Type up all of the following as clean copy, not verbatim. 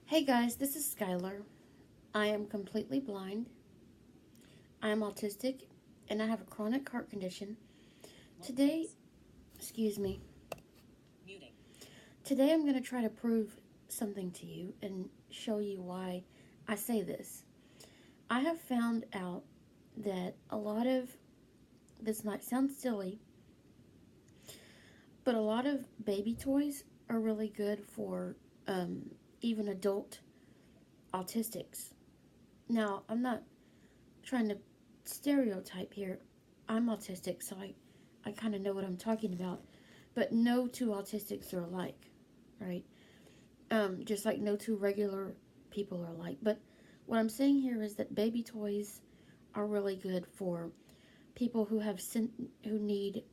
Hey guys, this is Skylar. I am completely blind. I am autistic and I have a chronic heart condition. Today, excuse me, Muting. today I'm going to try to prove something to you and show you why I say this. I have found out that a lot of, this might sound silly, but a lot of baby toys are really good for even adult autistics. Now, I'm not trying to stereotype here. I'm autistic, so I kind of know what I'm talking about. But no two autistics are alike, right? Just like no two regular people are alike. But what I'm saying here is that baby toys are really good for people who have who need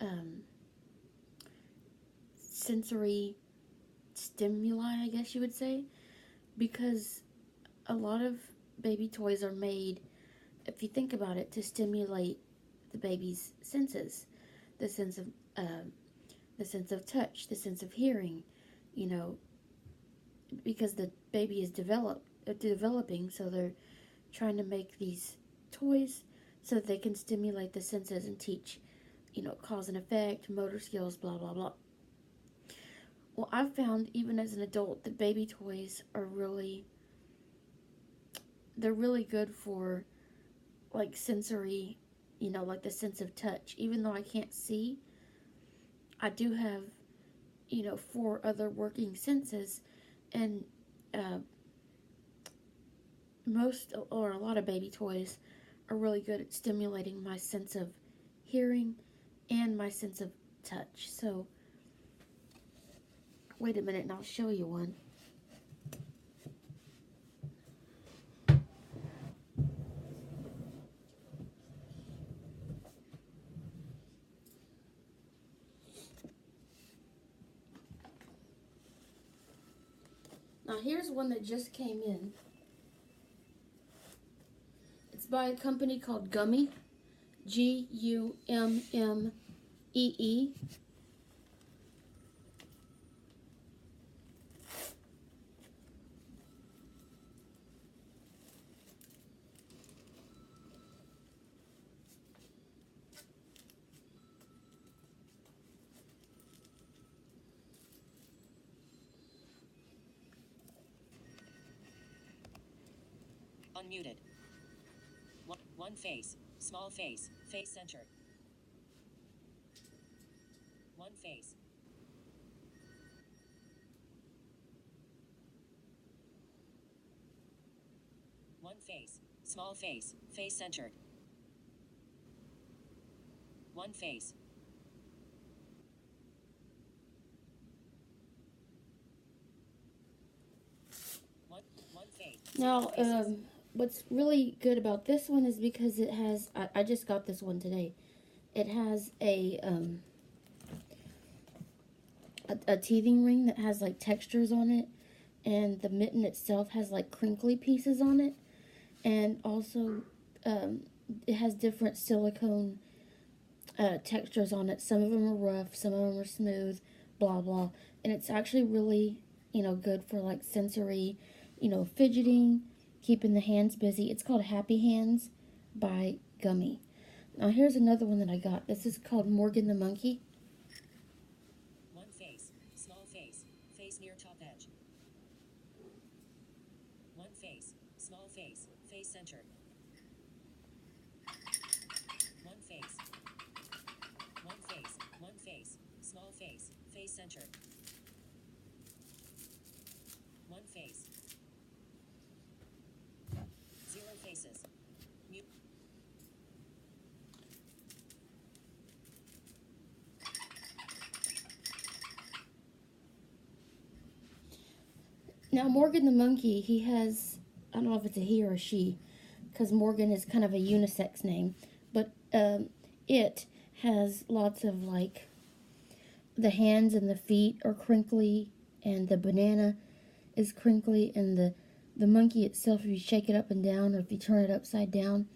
sensory stimuli, I guess you would say, because a lot of baby toys are made, if you think about it, to stimulate the baby's senses, the sense of uh, the sense of touch, the sense of hearing, you know, because the baby is developing, so they're trying to make these toys so that they can stimulate the senses and teach, cause and effect, motor skills, blah blah blah. Well, I've found even as an adult that baby toys are they're really good for like sensory, like the sense of touch. Even though I can't see, I do have, four other working senses, and uh, most or a lot of baby toys are really good at stimulating my sense of hearing and my sense of touch. So, wait a minute and I'll show you one. Now, here's one that just came in. It's by a company called Gummee, Gummee. Unmuted. One face. Small face. Face center. One face. One face. Small face. Face centered. One face. One face. Now, what's really good about this one is because it has, I just got this one today. It has a teething ring that has like textures on it, and the mitten itself has like crinkly pieces on it, and also it has different silicone textures on it. Some of them are rough, some of them are smooth, blah blah, and it's actually really good for like sensory, fidgeting, keeping the hands busy. It's called Happy Hands by Gummee. Now here's another one that I got. This is called Morgen the monkey. One face. Small face. Face near top edge. One face. Small face. Face centered. One face. One face. One face. Small face. Face centered. One face. Zero faces. Mute. Now Morgen the monkey, he has, I don't know if it's a he or a she, because Morgan is kind of a unisex name, but it has lots of like, the hands and the feet are crinkly, and the banana is crinkly, and the monkey itself, if you shake it up and down, or if you turn it upside down,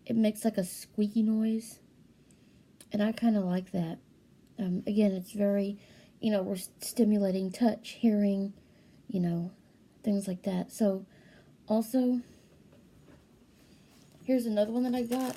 it makes like a squeaky noise, and I kind of like that. Again, it's very, we're stimulating touch, hearing, you know, things like that. So also, here's another one that I got.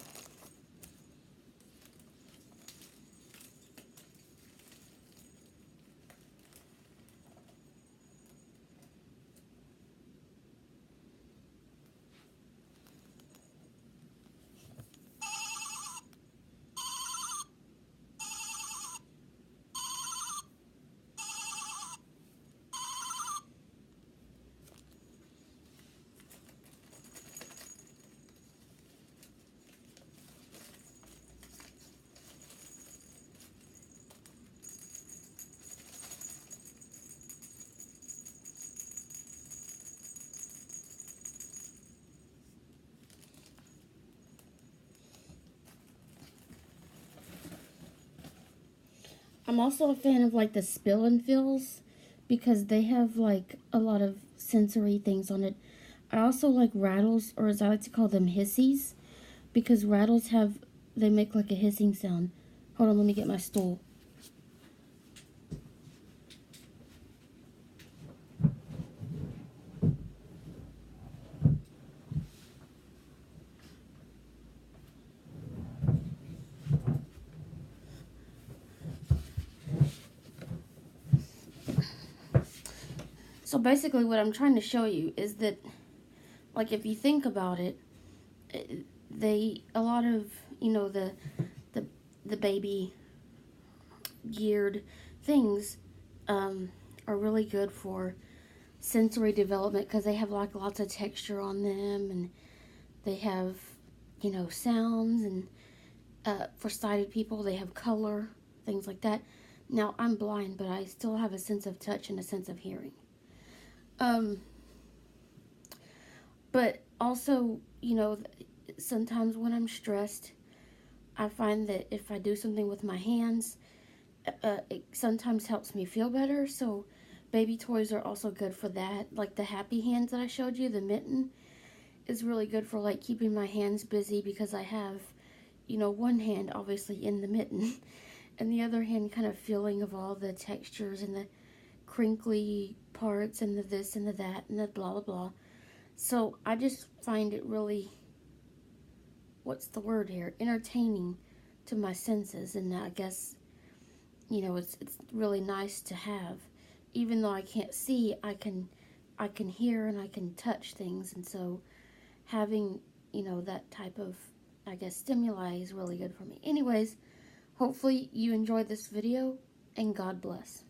I'm also a fan of like the spill and fills because they have like a lot of sensory things on it. I also like rattles, or as I like to call them, hissies, because rattles they make like a hissing sound. Hold on, let me get my stool. So basically what I'm trying to show you is that, like, if you think about it, a lot of, the, the baby geared things are really good for sensory development because they have like lots of texture on them, and they have, sounds, and for sighted people they have color, things like that. Now I'm blind, but I still have a sense of touch and a sense of hearing. But also, sometimes when I'm stressed, I find that if I do something with my hands, it sometimes helps me feel better. So baby toys are also good for that. Like the happy hands that I showed you, the mitten is really good for like keeping my hands busy, because I have, one hand obviously in the mitten and the other hand kind of feeling of all the textures and the crinkly parts and the this and the that and the blah blah blah. So I just find it really, what's the word here, entertaining to my senses, and I guess, it's really nice to have. Even though I can't see, I can hear and I can touch things, and so having, that type of, I guess, stimuli is really good for me. Anyways, hopefully you enjoyed this video, and God bless.